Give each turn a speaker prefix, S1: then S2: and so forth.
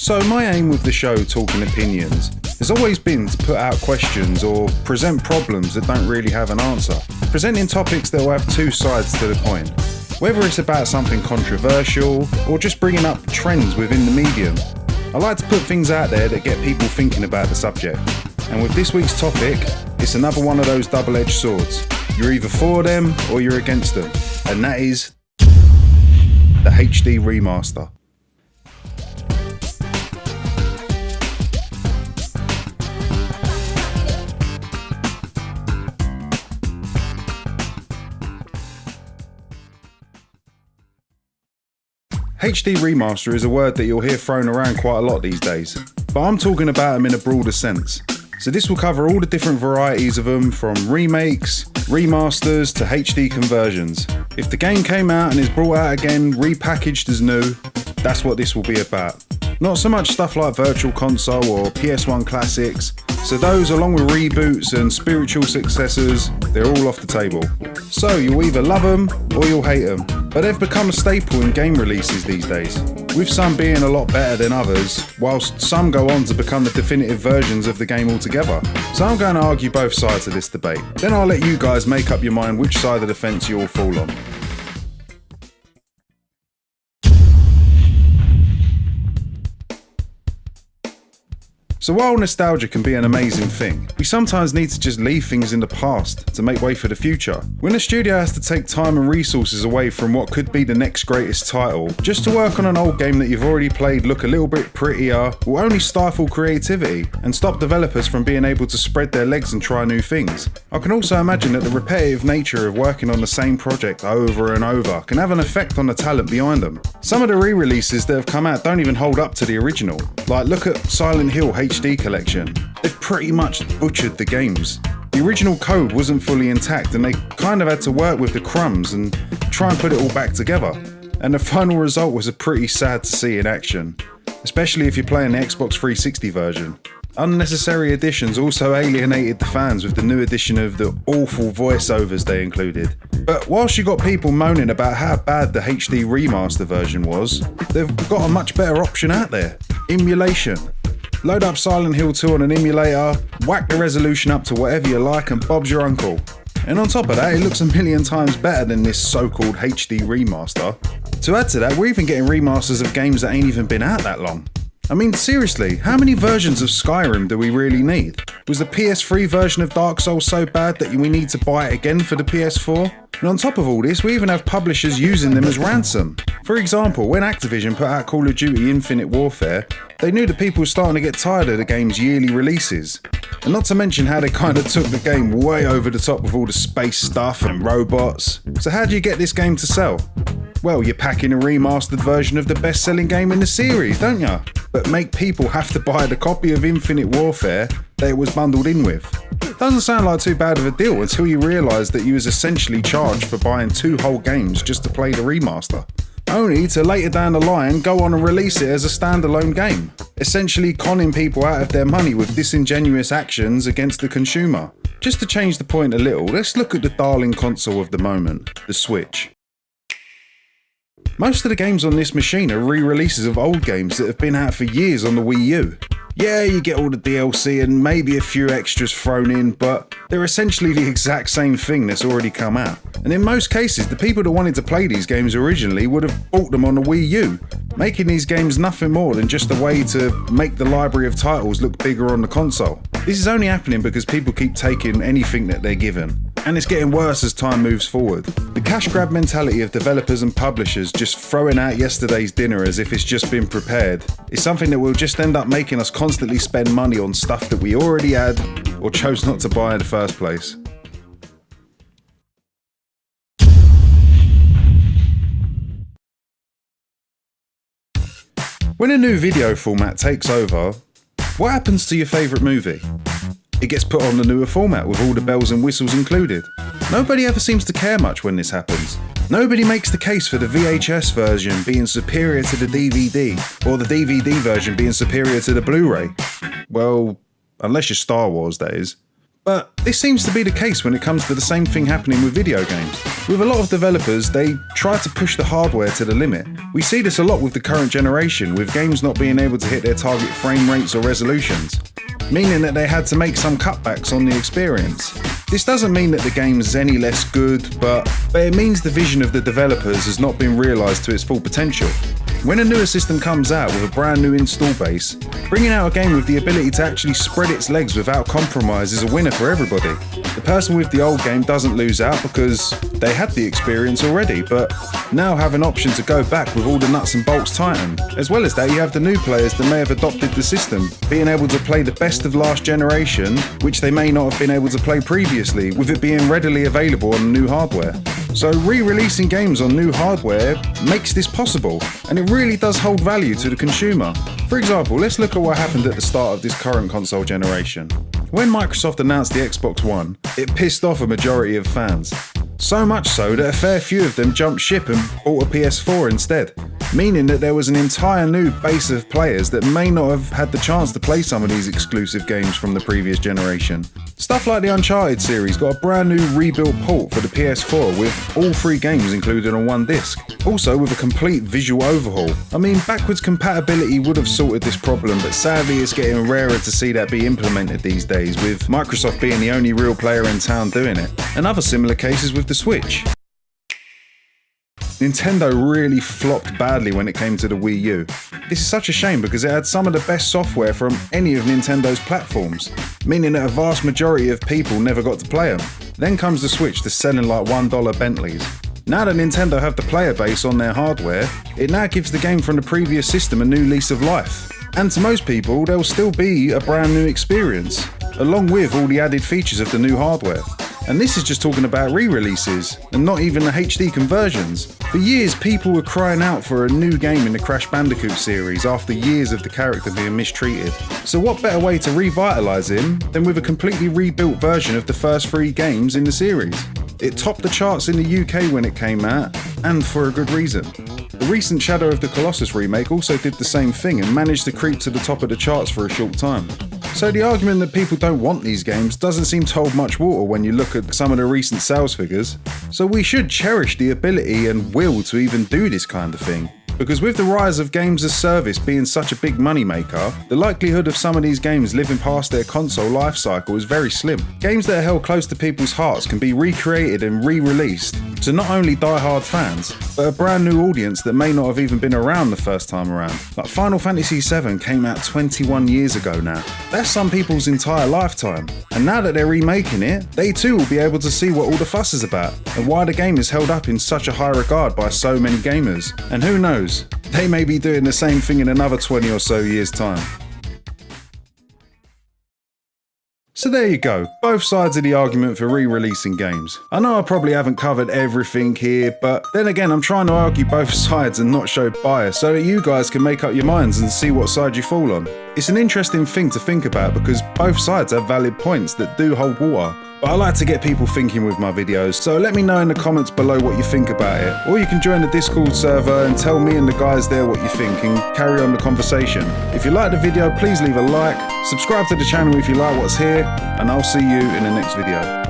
S1: So my aim with the show Talking Opinions has always been to put out questions or present problems that don't really have an answer, presenting topics that will have two sides to the coin. Whether it's about something controversial or just bringing up trends within the medium, I like to put things out there that get people thinking about the subject. And with this week's topic, it's another one of those double-edged swords. You're either for them or you're against them, and that is the HD remaster. HD remaster is a word that you'll hear thrown around quite a lot these days, but I'm talking about them in a broader sense. So this will cover all the different varieties of them, from remakes, remasters to HD conversions. If the game came out and is brought out again, repackaged as new, that's what this will be about. Not so much stuff like Virtual Console or PS1 classics, so those along with reboots and spiritual successors, they're all off the table. So you'll either love them or you'll hate them, but they've become a staple in game releases these days, with some being a lot better than others, whilst some go on to become the definitive versions of the game altogether. So I'm going to argue both sides of this debate, then I'll let you guys make up your mind which side of the fence you all fall on. So while nostalgia can be an amazing thing, we sometimes need to just leave things in the past to make way for the future. When a studio has to take time and resources away from what could be the next greatest title, just to work on an old game that you've already played look a little bit prettier, will only stifle creativity and stop developers from being able to spread their legs and try new things. I can also imagine that the repetitive nature of working on the same project over and over can have an effect on the talent behind them. Some of the re-releases that have come out don't even hold up to the original. Like, look at Silent Hill HD collection. They've pretty much butchered the games. The original code wasn't fully intact and they kind of had to work with the crumbs and try and put it all back together. And the final result was a pretty sad to see in action, especially if you're playing the Xbox 360 version. Unnecessary additions also alienated the fans with the new addition of the awful voiceovers they included. But whilst you got people moaning about how bad the HD remaster version was, they've got a much better option out there: emulation. Load up Silent Hill 2 on an emulator, whack the resolution up to whatever you like, and Bob's your uncle. And on top of that, it looks a million times better than this so-called HD remaster. To add to that, we're even getting remasters of games that ain't even been out that long. I mean, seriously, how many versions of Skyrim do we really need? Was the PS3 version of Dark Souls so bad that we need to buy it again for the PS4? And on top of all this, we even have publishers using them as ransom. For example, when Activision put out Call of Duty Infinite Warfare, they knew that people were starting to get tired of the game's yearly releases. And not to mention how they kind of took the game way over the top with all the space stuff and robots. So how do you get this game to sell? Well, you're packing a remastered version of the best-selling game in the series, don't you? But make people have to buy the copy of Infinite Warfare that it was bundled in with. Doesn't sound like too bad of a deal until you realise that you was essentially charged for buying 2 whole games just to play the remaster. Only to later down the line go on and release it as a standalone game, essentially conning people out of their money with disingenuous actions against the consumer. Just to change the point a little, let's look at the darling console of the moment, the Switch. Most of the games on this machine are re-releases of old games that have been out for years on the Wii U. Yeah, you get all the DLC and maybe a few extras thrown in, but they're essentially the exact same thing that's already come out. And in most cases, the people that wanted to play these games originally would have bought them on the Wii U, making these games nothing more than just a way to make the library of titles look bigger on the console. This is only happening because people keep taking anything that they're given, and it's getting worse as time moves forward. The cash grab mentality of developers and publishers just throwing out yesterday's dinner as if it's just been prepared is something that will just end up making us constantly spend money on stuff that we already had or chose not to buy in the first place. When a new video format takes over, what happens to your favourite movie? It gets put on the newer format with all the bells and whistles included. Nobody ever seems to care much when this happens. Nobody makes the case for the VHS version being superior to the DVD, or the DVD version being superior to the Blu-ray. Well, unless you're Star Wars, that is. But this seems to be the case when it comes to the same thing happening with video games. With a lot of developers, they try to push the hardware to the limit. We see this a lot with the current generation, with games not being able to hit their target frame rates or resolutions, meaning that they had to make some cutbacks on the experience. This doesn't mean that the game's any less good, but it means the vision of the developers has not been realised to its full potential. When a newer system comes out with a brand new install base, bringing out a game with the ability to actually spread its legs without compromise is a winner for everybody. The person with the old game doesn't lose out because they had the experience already, but now have an option to go back with all the nuts and bolts tightened. As well as that, you have the new players that may have adopted the system, being able to play the best of last generation, which they may not have been able to play previously, with it being readily available on new hardware. So re-releasing games on new hardware makes this possible, and it really does hold value to the consumer. For example, let's look at what happened at the start of this current console generation. When Microsoft announced the Xbox One, it pissed off a majority of fans. So much so that a fair few of them jumped ship and bought a PS4 instead, meaning that there was an entire new base of players that may not have had the chance to play some of these exclusive games from the previous generation. Stuff like the Uncharted series got a brand new rebuilt port for the PS4 with all 3 games included on one disc, also with a complete visual overhaul. I mean, backwards compatibility would have sorted this problem, but sadly it's getting rarer to see that be implemented these days, with Microsoft being the only real player in town doing it, and other similar cases with the Switch. Nintendo really flopped badly when it came to the Wii U. This is such a shame because it had some of the best software from any of Nintendo's platforms, meaning that a vast majority of people never got to play them. Then comes the Switch that's selling like $1 Bentleys. Now that Nintendo have the player base on their hardware, it now gives the game from the previous system a new lease of life. And to most people, there'll still be a brand new experience, along with all the added features of the new hardware. And this is just talking about re-releases, and not even the HD conversions. For years, people were crying out for a new game in the Crash Bandicoot series after years of the character being mistreated. So what better way to revitalise him than with a completely rebuilt version of the first 3 games in the series? It topped the charts in the UK when it came out, and for a good reason. The recent Shadow of the Colossus remake also did the same thing and managed to creep to the top of the charts for a short time. So the argument that people don't want these games doesn't seem to hold much water when you look at some of the recent sales figures. So we should cherish the ability and will to even do this kind of thing. Because with the rise of games as service being such a big moneymaker, the likelihood of some of these games living past their console life cycle is very slim. Games that are held close to people's hearts can be recreated and re-released to not only die-hard fans, but a brand new audience that may not have even been around the first time around. Like Final Fantasy VII came out 21 years ago now. That's some people's entire lifetime. And now that they're remaking it, they too will be able to see what all the fuss is about, and why the game is held up in such a high regard by so many gamers. And who knows, they may be doing the same thing in another 20 or so years' time. So there you go, both sides of the argument for re-releasing games. I know I probably haven't covered everything here, but then again I'm trying to argue both sides and not show bias so that you guys can make up your minds and see what side you fall on. It's an interesting thing to think about because both sides have valid points that do hold water. But I like to get people thinking with my videos, so let me know in the comments below what you think about it. Or you can join the Discord server and tell me and the guys there what you think and carry on the conversation. If you like the video, please leave a like, subscribe to the channel if you like what's here, and I'll see you in the next video.